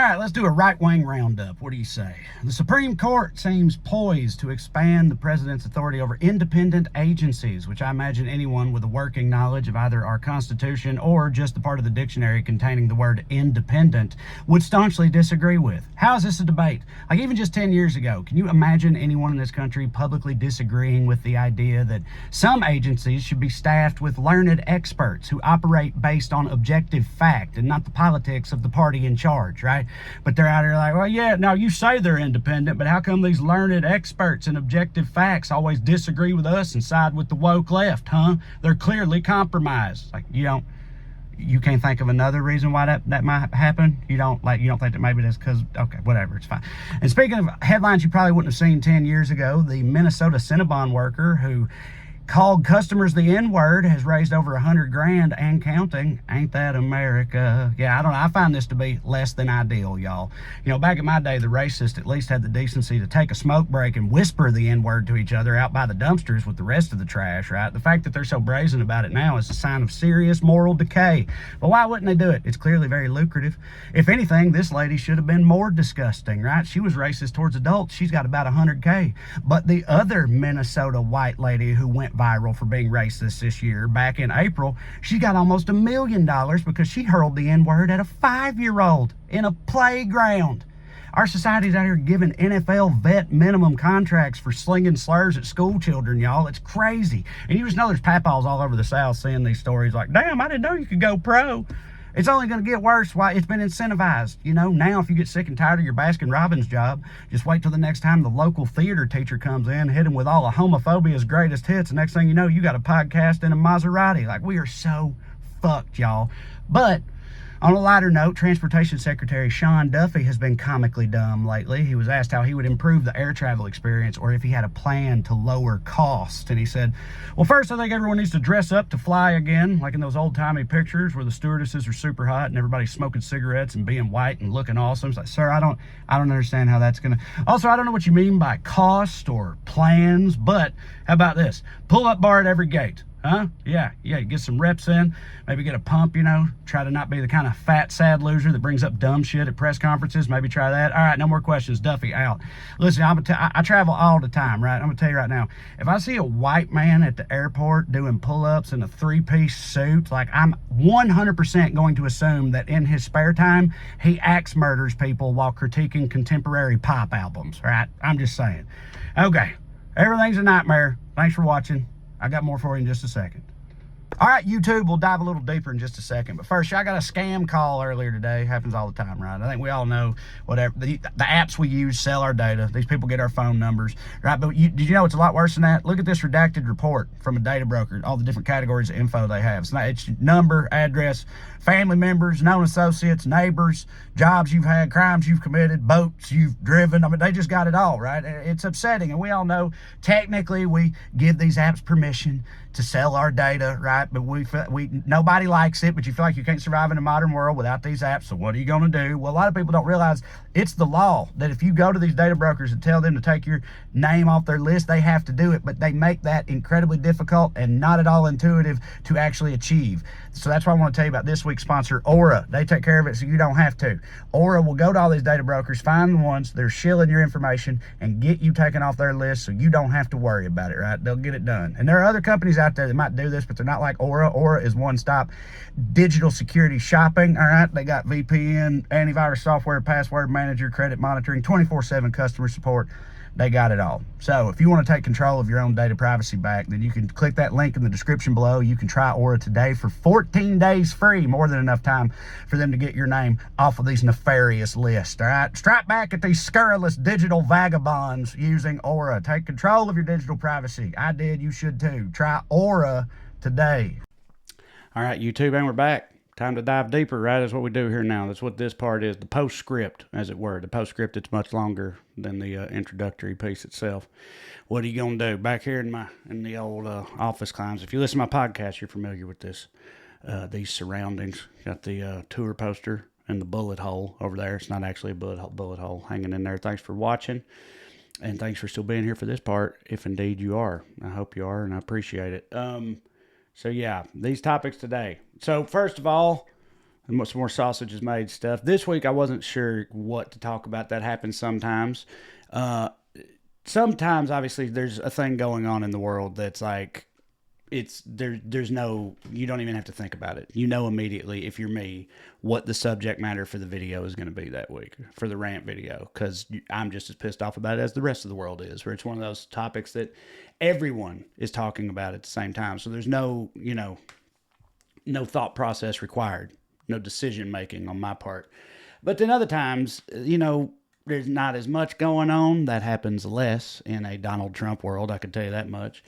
right, let's do a right-wing roundup. What do you say? The Supreme Court seems poised to expand the president's authority over independent agencies, which I imagine anyone with a working knowledge of either our Constitution or just the part of the dictionary containing the word independent would staunchly disagree with. How is this a debate? Like even just 10 years ago, can you imagine anyone in this country publicly disagreeing with the idea that some agencies should be staffed with learned experts who operate based on objective fact and not the politics of the party in charge, right? But they're out here like, well, yeah, now you say they're independent, but how come these learned experts and objective facts always disagree with us and side with the woke left, huh? They're clearly compromised. Like, you can't think of another reason why that might happen? You don't think that maybe that's because, okay, whatever, it's fine. And speaking of headlines you probably wouldn't have seen 10 years ago, the Minnesota Cinnabon worker who called customers the N-word has raised over $100,000 and counting. Ain't that America? Yeah, I don't know. I find this to be less than ideal, y'all. Back in my day, the racists at least had the decency to take a smoke break and whisper the N-word to each other out by the dumpsters with the rest of the trash, right? The fact that they're so brazen about it now is a sign of serious moral decay. But why wouldn't they do it? It's clearly very lucrative. If anything, this lady should have been more disgusting, right? She was racist towards adults. She's got about 100K. But the other Minnesota white lady who went viral for being racist this year, back in April, she got almost $1 million because she hurled the N-word at a 5-year-old in a playground. Our society's out here giving NFL vet minimum contracts for slinging slurs at school children, y'all. It's crazy. And you just know there's papaws all over the South seeing these stories like, damn, I didn't know you could go pro. It's only going to get worse. Why? It's been incentivized. Now if you get sick and tired of your Baskin-Robbins job, just wait till the next time the local theater teacher comes in, hit him with all of homophobia's greatest hits. The next thing you know, you got a podcast and a Maserati. Like, we are so fucked, y'all. But on a lighter note, Transportation Secretary Sean Duffy has been comically dumb lately. He was asked how he would improve the air travel experience or if he had a plan to lower cost. And he said, well, first, I think everyone needs to dress up to fly again, like in those old-timey pictures where the stewardesses are super hot and everybody's smoking cigarettes and being white and looking awesome. It's like, sir, I don't understand how that's going to... Also, I don't know what you mean by cost or plans, but how about this? Pull-up bar at every gate. Huh? Yeah, get some reps in, maybe get a pump, try to not be the kind of fat, sad loser that brings up dumb shit at press conferences. Maybe try that. All right, no more questions. Duffy, out. Listen, I travel all the time, right? I'm going to tell you right now, if I see a white man at the airport doing pull-ups in a 3-piece suit, like, I'm 100% going to assume that in his spare time, he axe murders people while critiquing contemporary pop albums, right? I'm just saying. Okay, everything's a nightmare. Thanks for watching. I got more for you in just a second. All right, YouTube, we'll dive a little deeper in just a second. But first, I got a scam call earlier today. Happens all the time, right? I think we all know whatever. The apps we use sell our data. These people get our phone numbers, right? But did you know it's a lot worse than that? Look at this redacted report from a data broker, all the different categories of info they have. It's number, address, family members, known associates, neighbors, jobs you've had, crimes you've committed, boats you've driven. I mean, they just got it all, right? It's upsetting. And we all know technically we give these apps permission to sell our data, right? But nobody likes it, but you feel like you can't survive in a modern world without these apps. So what are you going to do? Well, a lot of people don't realize it's the law that if you go to these data brokers and tell them to take your name off their list, they have to do it. But they make that incredibly difficult and not at all intuitive to actually achieve. So that's why I want to tell you about this week's sponsor, Aura. They take care of it so you don't have to. Aura will go to all these data brokers, find the ones that are shilling your information, and get you taken off their list so you don't have to worry about it, right? They'll get it done. And there are other companies out there that might do this, but they're not like Aura. Aura is one-stop digital security shopping, all right? They got VPN, antivirus software, password manager, credit monitoring, 24/7 customer support. They got it all. So if you want to take control of your own data privacy back, then you can click that link in the description below. You can try Aura today for 14 days free, more than enough time for them to get your name off of these nefarious lists, all right? Strike back at these scurrilous digital vagabonds using Aura. Take control of your digital privacy. I did. You should too. Try Aura today. All right, YouTube, and we're back. Time to dive deeper, right? That's what we do here now. That's what this part is, the postscript, as it were. The postscript, it's much longer than the introductory piece itself. What are you going to do? Back here in the old office climbs, if you listen to my podcast, you're familiar with this. These surroundings. Got the tour poster and the bullet hole over there. It's not actually a bullet hole hanging in there. Thanks for watching, and thanks for still being here for this part, if indeed you are. I hope you are, and I appreciate it. So yeah, these topics today. So first of all, and some more sausage is made stuff. This week I wasn't sure what to talk about. That happens sometimes. Uh, Sometimes, obviously, there's a thing going on in the world that's like there's no, you don't even have to think about it. You know immediately, if you're me, what the subject matter for the video is going to be that week for the rant video, because I'm just as pissed off about it as the rest of the world is, where it's one of those topics that everyone is talking about at the same time. So there's no, no thought process required, no decision making on my part. But then other times, there's not as much going on. That happens less in a Donald Trump world, I can tell you that much.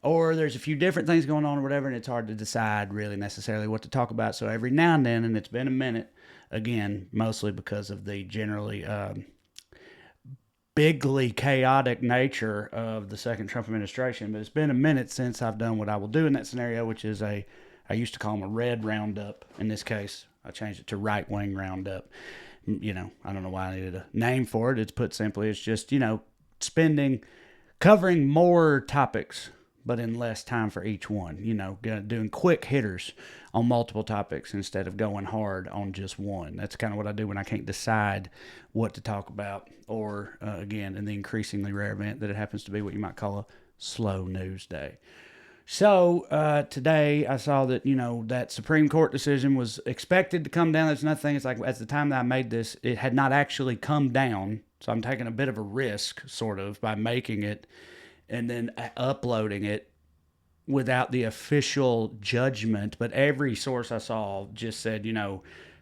Or there's a few different things going on or whatever, and it's hard to decide really necessarily what to talk about. So every now and then, and it's been a minute, again, mostly because of the generally bigly chaotic nature of the second Trump administration, but it's been a minute since I've done what I will do in that scenario, which is I used to call them a red roundup. In this case, I changed it to right-wing roundup. I don't know why I needed a name for it. It's put simply, it's just, covering more topics, but in less time for each one, doing quick hitters on multiple topics instead of going hard on just one. That's kind of what I do when I can't decide what to talk about, or again, in the increasingly rare event that it happens to be what you might call a slow news day. So today I saw that, that Supreme Court decision was expected to come down. That's another thing. It's like at the time that I made this, it had not actually come down. So I'm taking a bit of a risk, sort of, by making it and then uploading it without the official judgment. But every source I saw just said,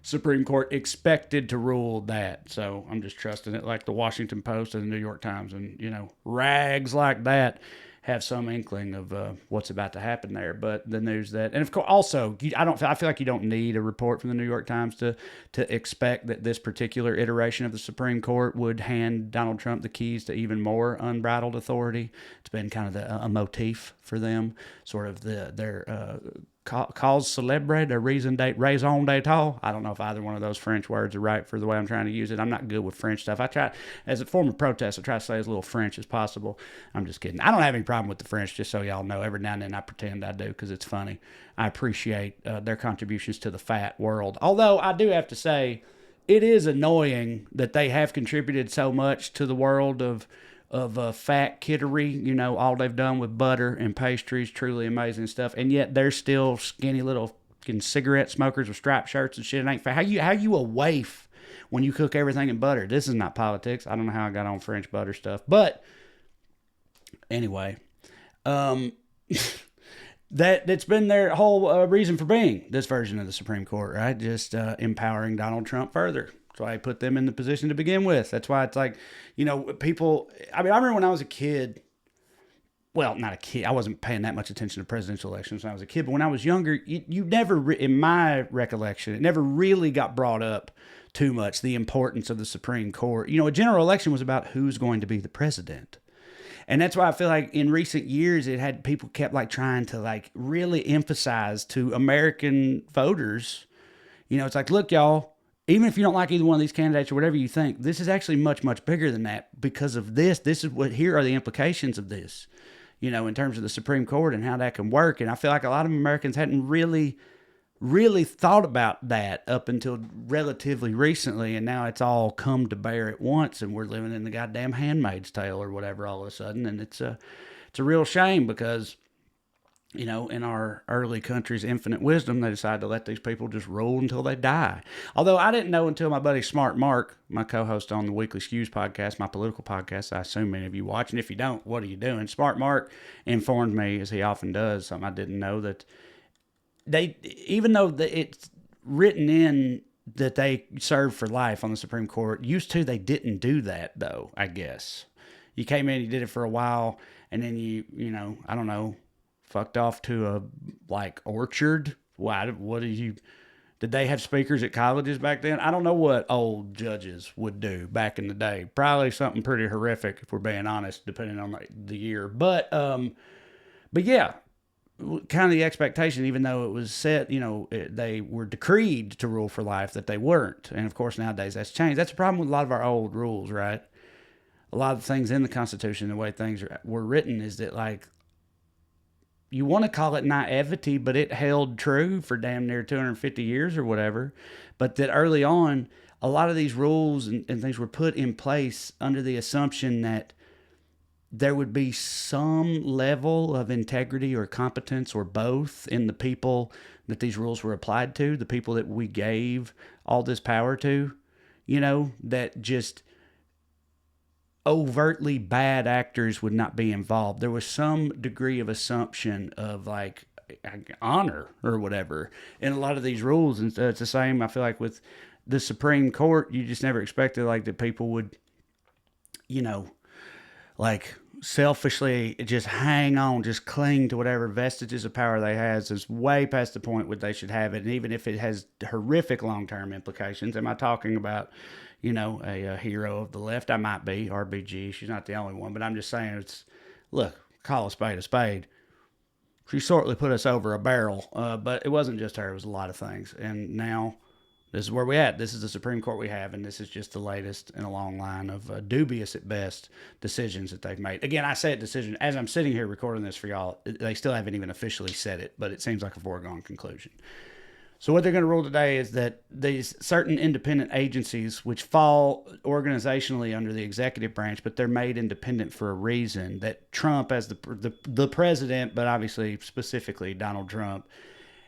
Supreme Court expected to rule that. So I'm just trusting it, like the Washington Post and the New York Times, and, rags like that have some inkling of what's about to happen there. But the news that, and of course, also, I feel like you don't need a report from the New York Times to expect that this particular iteration of the Supreme Court would hand Donald Trump the keys to even more unbridled authority. It's been kind of a motif for them, sort of their cause célèbre, their raison d'etat. I don't know if either one of those French words are right for the way I'm trying to use it. I'm not good with French stuff. I try, as a form of protest, I try to say as little French as possible. I'm just kidding. I don't have any problem with the French, just so y'all know. Every now and then I pretend I do because it's funny. I appreciate their contributions to the fat world. Although I do have to say, it is annoying that they have contributed so much to the world of fat kittery, all they've done with butter and pastries, truly amazing stuff, and yet they're still skinny little cigarette smokers with striped shirts and shit. It ain't fair. How you a waif when you cook everything in butter? This is not politics. I don't know how I got on French butter stuff, but anyway, that's been their whole reason for being, this version of the Supreme Court, right? Just empowering Donald Trump further. That's why I put them in the position to begin with. That's why it's like, people, I remember when I was a kid, well, not a kid, I wasn't paying that much attention to presidential elections when I was a kid, but when I was younger, you never, in my recollection, it never really got brought up too much, the importance of the Supreme Court. A general election was about who's going to be the president. And that's why I feel like in recent years, it had people kept trying to really emphasize to American voters, it's like, look, y'all, even if you don't like either one of these candidates or whatever you think, this is actually much, much bigger than that because of this. This is here are the implications of this, in terms of the Supreme Court and how that can work. And I feel like a lot of Americans hadn't really thought about that up until relatively recently. And now it's all come to bear at once. And we're living in the goddamn Handmaid's Tale or whatever all of a sudden. And it's a real shame because, in our early country's infinite wisdom, they decided to let these people just rule until they die. Although I didn't know until my buddy Smart Mark, my co-host on the Weekly Skews podcast, my political podcast, I assume many of you watch, and if you don't, what are you doing? Smart Mark informed me, as he often does, something I didn't know, that they, even though it's written in that they serve for life on the Supreme Court, used to, they didn't do that, though, I guess. You came in, you did it for a while, and then you I don't know, fucked off to a orchard. Why? What did they have speakers at colleges back then? I don't know what old judges would do back in the day. Probably something pretty horrific, if we're being honest, depending on the year. But yeah, kind of the expectation, even though it was set, they were decreed to rule for life, that they weren't. And of course, nowadays that's changed. That's the problem with a lot of our old rules, right? A lot of things in the Constitution, the way things were written, is that you want to call it naivety, but it held true for damn near 250 years or whatever. But that early on, a lot of these rules and things were put in place under the assumption that there would be some level of integrity or competence or both in the people that these rules were applied to, the people that we gave all this power to, that just overtly bad actors would not be involved. There was some degree of assumption of like honor or whatever in a lot of these rules. And it's the same, I feel like, with the Supreme Court. You just never expected like that people would, like selfishly just hang on, just cling to whatever vestiges of power they has is way past the point where they should have it. And even if it has horrific long-term implications, am I talking about, a hero of the left? I might be, RBG. She's not the only one, but I'm just saying look, call a spade a spade. She certainly put us over a barrel, but it wasn't just her. It was a lot of things. And now this is where we at. This is the Supreme Court we have, and this is just the latest in a long line of dubious at best decisions that they've made. Again, I said decision. As I'm sitting here recording this for y'all, they still haven't even officially said it, but it seems like a foregone conclusion. So what they're going to rule today is that these certain independent agencies, which fall organizationally under the executive branch, but they're made independent for a reason, that Trump, as the president, but obviously specifically Donald Trump,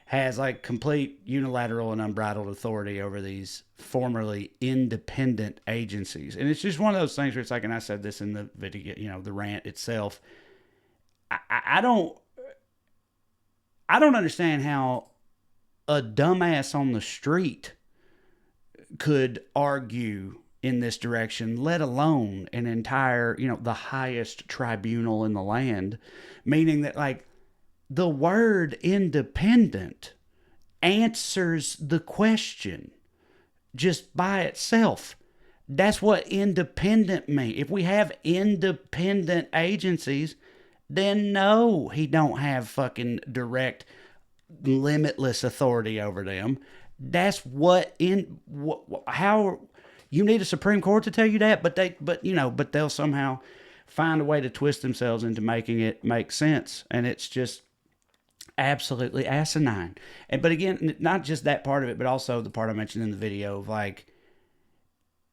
has like complete unilateral and unbridled authority over these formerly independent agencies. And it's just one of those things where it's like, and I said this in the video, the rant itself, I don't understand how a dumbass on the street could argue in this direction, let alone an entire, the highest tribunal in the land, meaning that like the word independent answers the question just by itself. That's what independent means. If we have independent agencies, then no, he don't have fucking direct limitless authority over them. That's how you need a Supreme Court to tell you that, but they'll somehow find a way to twist themselves into making it make sense. And it's just absolutely asinine. But again, not just that part of it, but also the part I mentioned in the video of like,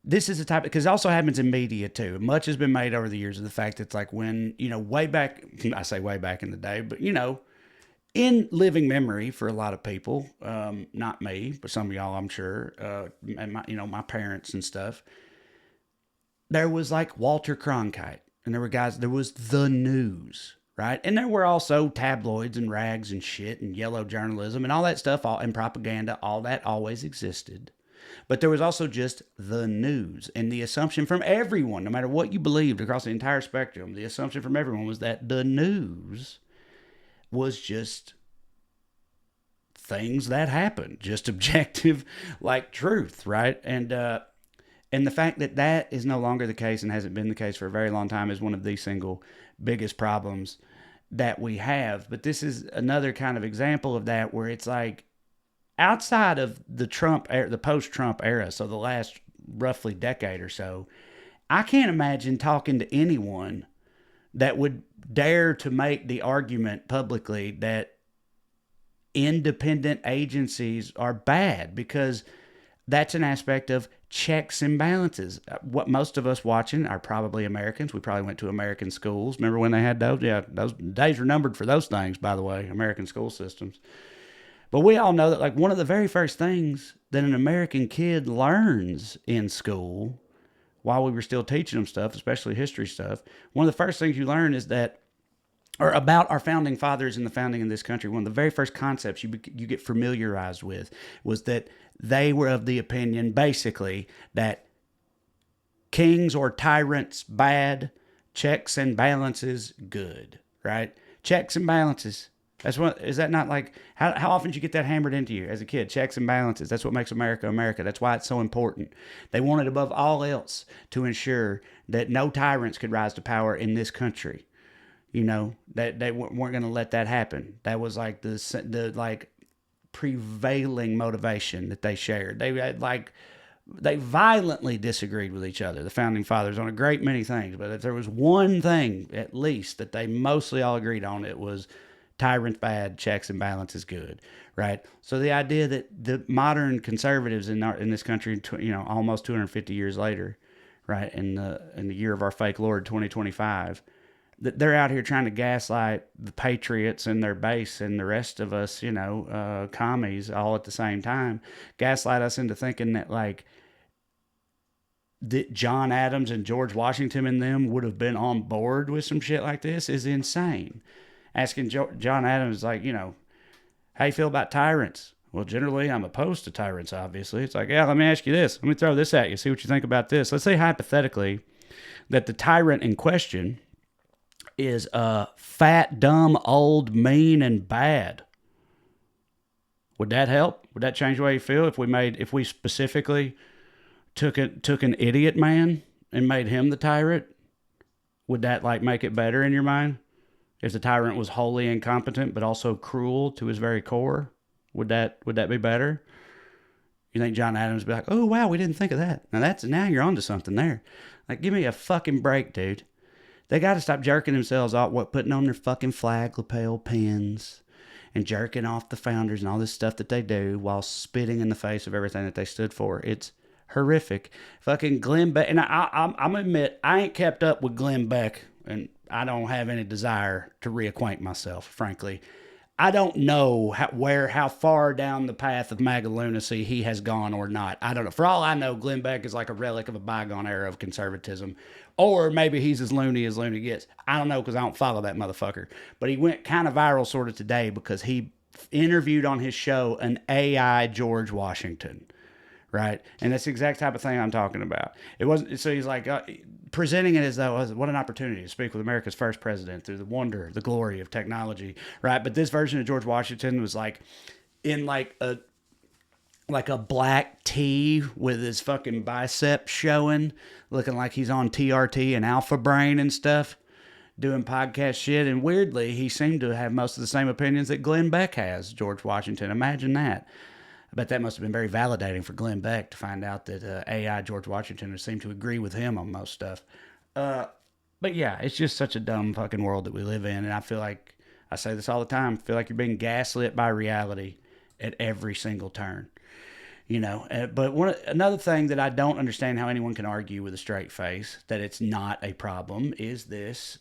this is the type, because it also happens in media too. Much has been made over the years of the fact that it's like when, way back, I say way back in the day, but in living memory for a lot of people, not me, but some of y'all, I'm sure, and my parents and stuff, there was like Walter Cronkite, and there was the news, right? And there were also tabloids and rags and shit and yellow journalism and all that stuff, and propaganda, all that always existed. But there was also just the news, and the assumption from everyone, no matter what you believed across the entire spectrum, the assumption from everyone was that the news was just things that happened, just objective, like truth, right? And the fact that that is no longer the case and hasn't been the case for a very long time is one of the single biggest problems that we have. But this is another kind of example of that, where it's like outside of the Trump era, the post-Trump era, so the last roughly decade or so, I can't imagine talking to anyone that would dare to make the argument publicly that independent agencies are bad, because that's an aspect of checks and balances. What most of us watching are probably Americans. We probably went to American schools. Remember when they had those? Yeah, those days were numbered for those things, by the way, American school systems. But we all know that like one of the very first things that an American kid learns in school, while we were still teaching them stuff, especially history stuff, one of the first things you learn is that, or about our founding fathers and the founding of this country, one of the very first concepts you get familiarized with was that they were of the opinion, basically, that kings or tyrants, bad, checks and balances, good, right? Checks and balances. Is that not like, how often did you get that hammered into you as a kid? Checks and balances. That's what makes America America. That's why it's so important. They wanted above all else to ensure that no tyrants could rise to power in this country. That they weren't going to let that happen. That was like the like prevailing motivation that they shared. They violently disagreed with each other, the founding fathers, on a great many things. But if there was one thing, at least, that they mostly all agreed on, it was tyrant's bad, checks and balance is good, right? So the idea that the modern conservatives in this country, almost 250 years later, right, in the year of our fake Lord 2025, that they're out here trying to gaslight the patriots and their base and the rest of us, commies, all at the same time, gaslight us into thinking that like that John Adams and George Washington and them would have been on board with some shit like this is insane. Asking John Adams, like, how you feel about tyrants? Well, generally, I'm opposed to tyrants, obviously. It's like, yeah, let me ask you this. Let me throw this at you. See what you think about this. Let's say, hypothetically, that the tyrant in question is fat, dumb, old, mean, and bad. Would that help? Would that change the way you feel if we specifically took an idiot man and made him the tyrant? Would that like make it better in your mind? If the tyrant was wholly incompetent but also cruel to his very core, would that be better? You think John Adams would be like, oh wow, we didn't think of that. Now you're onto something there. Like, give me a fucking break, dude. They got to stop jerking themselves off, putting on their fucking flag lapel pins and jerking off the founders and all this stuff that they do while spitting in the face of everything that they stood for. It's horrific. Fucking Glenn Beck. And I'm admit, I ain't kept up with Glenn Beck, and I don't have any desire to reacquaint myself, frankly. I don't know how far down the path of MAGA lunacy he has gone or not. I don't know. For all I know, Glenn Beck is like a relic of a bygone era of conservatism. Or maybe he's as loony gets. I don't know, because I don't follow that motherfucker. But he went kind of viral sort of today because he interviewed on his show an AI George Washington. Right? And that's the exact type of thing I'm talking about. It wasn't, so he's like, presenting it as though, what an opportunity to speak with America's first president through the wonder, the glory of technology, right? But this version of George Washington was like in like a black tee with his fucking biceps showing, looking like he's on TRT and Alpha Brain and stuff, doing podcast shit. And weirdly, he seemed to have most of the same opinions that Glenn Beck has, George Washington. Imagine that. I bet that must have been very validating for Glenn Beck to find out that AI George Washington seemed to agree with him on most stuff. But yeah, it's just such a dumb fucking world that we live in. And I feel like, I say this all the time, I feel like you're being gaslit by reality at every single turn. But another thing that I don't understand how anyone can argue with a straight face that it's not a problem is this,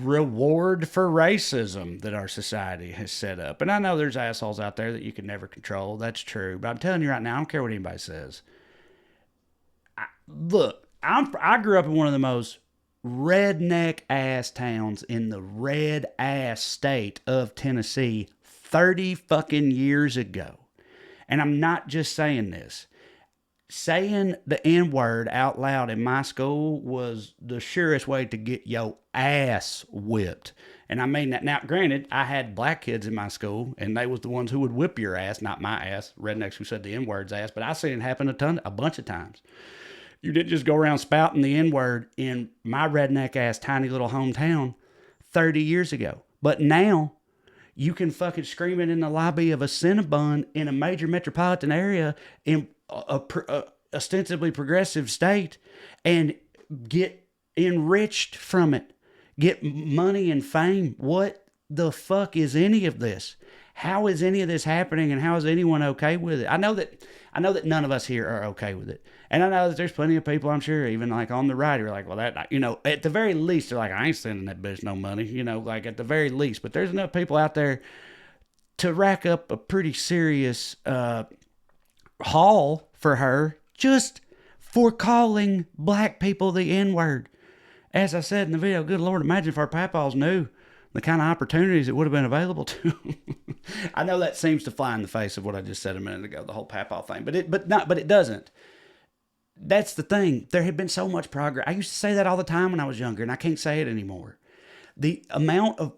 reward for racism that our society has set up. And I know there's assholes out there that you can never control. That's true. But I'm telling you right now, I don't care what anybody says. I grew up in one of the most redneck ass towns in the red ass state of Tennessee 30 fucking years ago. And I'm not just saying this. Saying the N-word out loud in my school was the surest way to get your ass whipped. And I mean that. Now, granted, I had black kids in my school, and they was the ones who would whip your ass, not my ass, rednecks who said the N-word's ass, but I seen it happen a bunch of times. You didn't just go around spouting the N-word in my redneck-ass tiny little hometown 30 years ago. But now, you can fucking scream it in the lobby of a Cinnabon in a major metropolitan area in a ostensibly progressive state and get enriched from it, get money and fame. What the fuck is any of this? How is any of this happening, and how is anyone okay with it? I know that none of us here are okay with it. And I know that there's plenty of people, I'm sure, even like on the right, who are like, well, that, at the very least, they're like, I ain't sending that bitch no money, like at the very least. But there's enough people out there to rack up a pretty serious haul for her just for calling black people the N-word. As I said in the video, good Lord, imagine if our papaws knew the kind of opportunities that would have been available to them. I know that seems to fly in the face of what I just said a minute ago, the whole papaw thing, but it doesn't. That's the thing. There had been so much progress. I used to say that all the time when I was younger, and I can't say it anymore. The amount of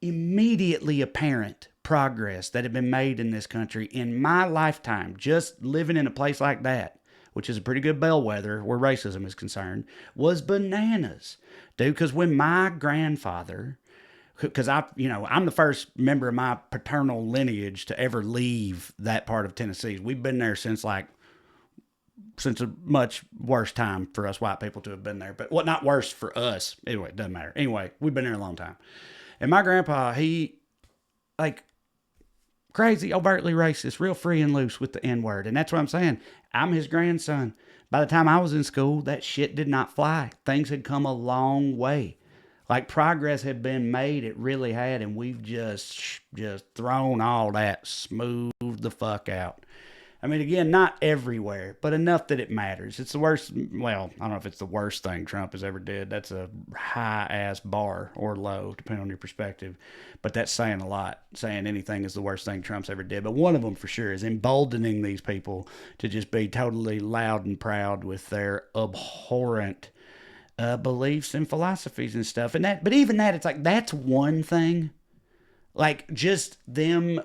immediately apparent progress that had been made in this country in my lifetime, just living in a place like that, which is a pretty good bellwether where racism is concerned, was bananas. Dude, because when my grandfather, because I'm the first member of my paternal lineage to ever leave that part of Tennessee. We've been there since like since a much worse time for us white people to have been there. But what, not worse for us. Anyway, it doesn't matter. Anyway, we've been there a long time. And my grandpa, he, like, crazy, overtly racist, real free and loose with the N-word. And that's what I'm saying. I'm his grandson. By the time I was in school, that shit did not fly. Things had come a long way. Like, progress had been made. It really had. And we've just thrown all that smooth the fuck out. I mean, again, not everywhere, but enough that it matters. It's the worst. Well, I don't know if it's the worst thing Trump has ever did. That's a high-ass bar, or low, depending on your perspective. But that's saying a lot. Saying anything is the worst thing Trump's ever did. But one of them for sure is emboldening these people to just be totally loud and proud with their abhorrent beliefs and philosophies and stuff. And that, but even that, it's like, that's one thing. Like, just them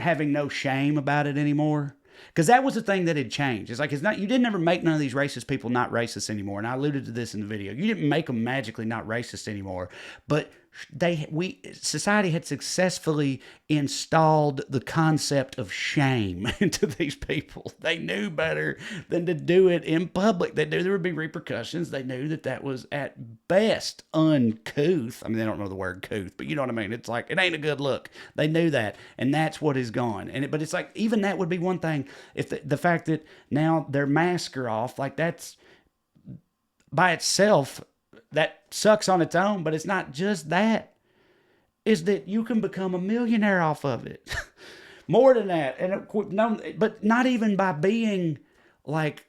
having no shame about it anymore. Because that was the thing that had changed. It's like, it's not, you didn't ever make none of these racist people not racist anymore. And I alluded to this in the video. You didn't make them magically not racist anymore. But society had successfully installed the concept of shame into these people. They knew better than to do it in public. They knew there would be repercussions. They knew that that was at best uncouth. I mean, they don't know the word couth, but you know what I mean? It's like, it ain't a good look. They knew that, and that's what is gone. But it's like, even that would be one thing. If the fact that now their masks are off, like, that's by itself, that sucks on its own, but it's not just that. Is that you can become a millionaire off of it. More than that. And no, but not even by being like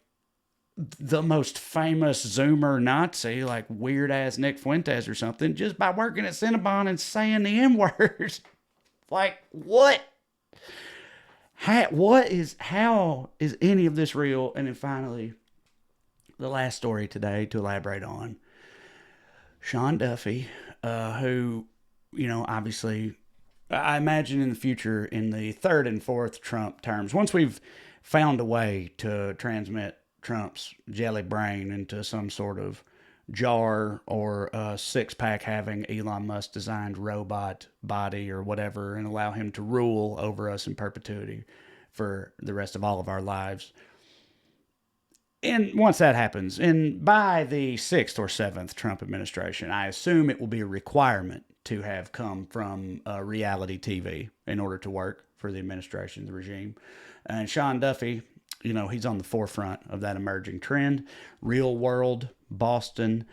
the most famous Zoomer Nazi, like weird ass Nick Fuentes or something, just by working at Cinnabon and saying the N-word. Like, what? How is any of this real? And then finally, the last story today to elaborate on. Sean Duffy, who, you know, obviously, I imagine in the future, in the third and fourth Trump terms, once we've found a way to transmit Trump's jelly brain into some sort of jar or a six-pack having Elon Musk designed robot body or whatever, and allow him to rule over us in perpetuity for the rest of all of our lives. And once that happens, and by the sixth or seventh Trump administration, I assume it will be a requirement to have come from reality TV in order to work for the administration, the regime. And Sean Duffy, you know, he's on the forefront of that emerging trend. Real world, Boston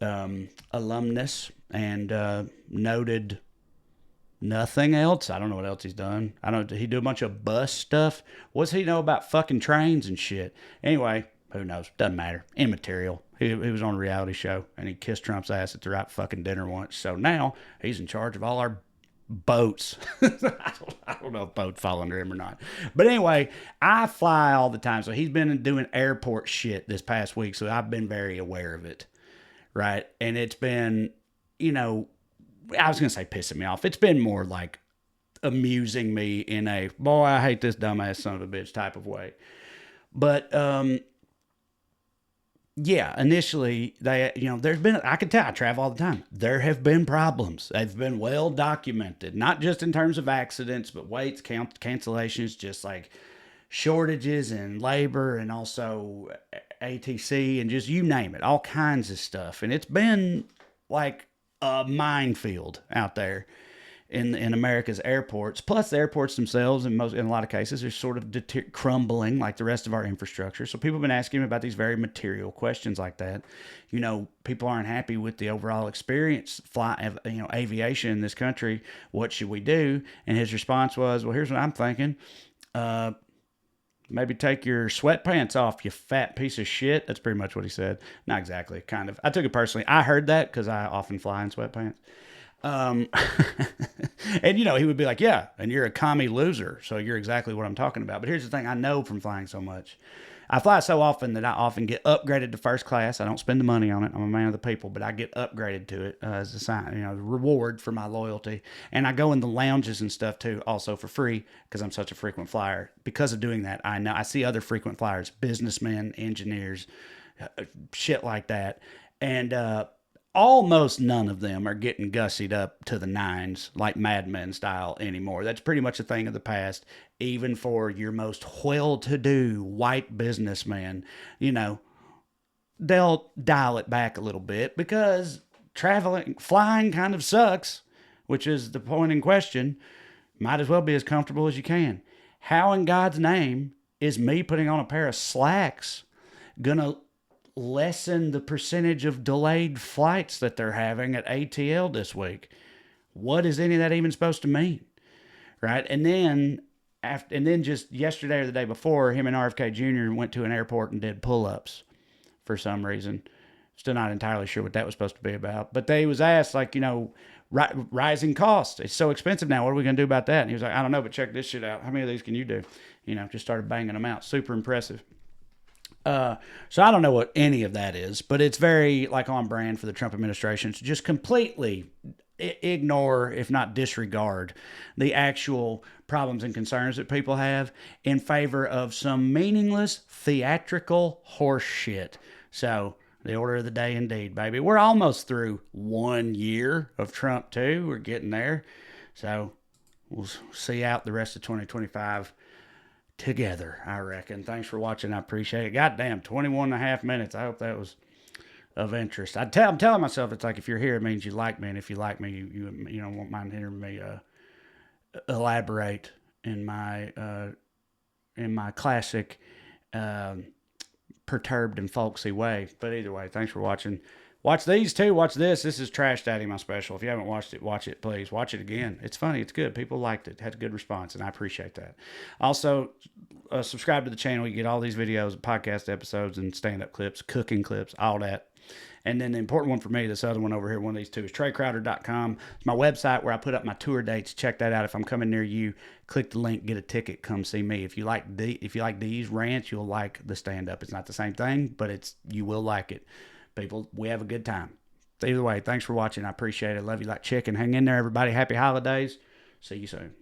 alumnus, and noted nothing else. I don't know what else he's done. I don't know. Did he do a bunch of bus stuff? What's he know about fucking trains and shit? Anyway, who knows? Doesn't matter. Immaterial. He was on a reality show, and he kissed Trump's ass at the right fucking dinner once. So now he's in charge of all our boats. I don't know if boats fall under him or not. But anyway, I fly all the time. So he's been doing airport shit this past week, so I've been very aware of it. Right? And it's been, you know, I was going to say pissing me off. It's been more like amusing me in a, boy, I hate this dumbass son of a bitch type of way. But, yeah, initially, they, you know, there's been, I can tell, I travel all the time. There have been problems. They've been well documented, not just in terms of accidents, but waits, cancellations, just like shortages in labor, and also ATC, and just you name it, all kinds of stuff. And it's been like a minefield out there in America's airports. Plus, the airports themselves, in a lot of cases, are sort of crumbling like the rest of our infrastructure. So people have been asking him about these very material questions like that. You know, people aren't happy with the overall experience, aviation in this country. What should we do? And his response was, well, here's what I'm thinking. Maybe take your sweatpants off, you fat piece of shit. That's pretty much what he said. Not exactly, kind of. I took it personally. I heard that because I often fly in sweatpants. And, you know, he would be like, yeah, and you're a commie loser. So you're exactly what I'm talking about. But here's the thing. I know from flying so much. I fly so often that I often get upgraded to first class. I don't spend the money on it. I'm a man of the people, but I get upgraded to it as a sign, you know, reward for my loyalty. And I go in the lounges and stuff too, also for free, because I'm such a frequent flyer. Because of doing that, I know I see other frequent flyers, businessmen, engineers, shit like that. And, almost none of them are getting gussied up to the nines like Mad Men style anymore. That's pretty much a thing of the past, even for your most well to do white businessmen. You know, they'll dial it back a little bit because flying kind of sucks, which is the point in question. Might as well be as comfortable as you can. How in God's name is me putting on a pair of slacks gonna lessen the percentage of delayed flights that they're having at ATL this week? What is any of that even supposed to mean? Right? And then just yesterday or the day before, him and RFK Jr. went to an airport and did pull-ups for some reason. Still not entirely sure what that was supposed to be about. But they was asked, like, rising costs. It's so expensive now. What are we going to do about that? And he was like, I don't know, but check this shit out. How many of these can you do? Just started banging them out. Super impressive. So I don't know what any of that is, but it's very like on brand for the Trump administration to just completely ignore, if not disregard, the actual problems and concerns that people have in favor of some meaningless theatrical horse shit. So the order of the day indeed, baby. We're almost through 1 year of Trump too. We're getting there. So we'll see out the rest of 2025 together, I reckon. Thanks for watching. I appreciate it. Goddamn, 21 and a half minutes. I hope that was of interest. I'm telling myself, it's like, if you're here, it means you like me. And if you like me, you won't mind hearing me elaborate in my classic perturbed and folksy way. But either way, thanks for watching. Watch these too. Watch this. This is Trash Daddy, my special. If you haven't watched it, watch it, please. Watch it again. It's funny. It's good. People liked it. Had a good response, and I appreciate that. Also, subscribe to the channel. You get all these videos, podcast episodes, and stand-up clips, cooking clips, all that. And then the important one for me, this other one over here, one of these two, is TraeCrowder.com. It's my website where I put up my tour dates. Check that out. If I'm coming near you, click the link, get a ticket, come see me. If you like these rants, you'll like the stand-up. It's not the same thing, but you will like it. People, we have a good time. Either way, thanks for watching. I appreciate it. Love you like chicken. Hang in there, everybody. Happy holidays. See you soon.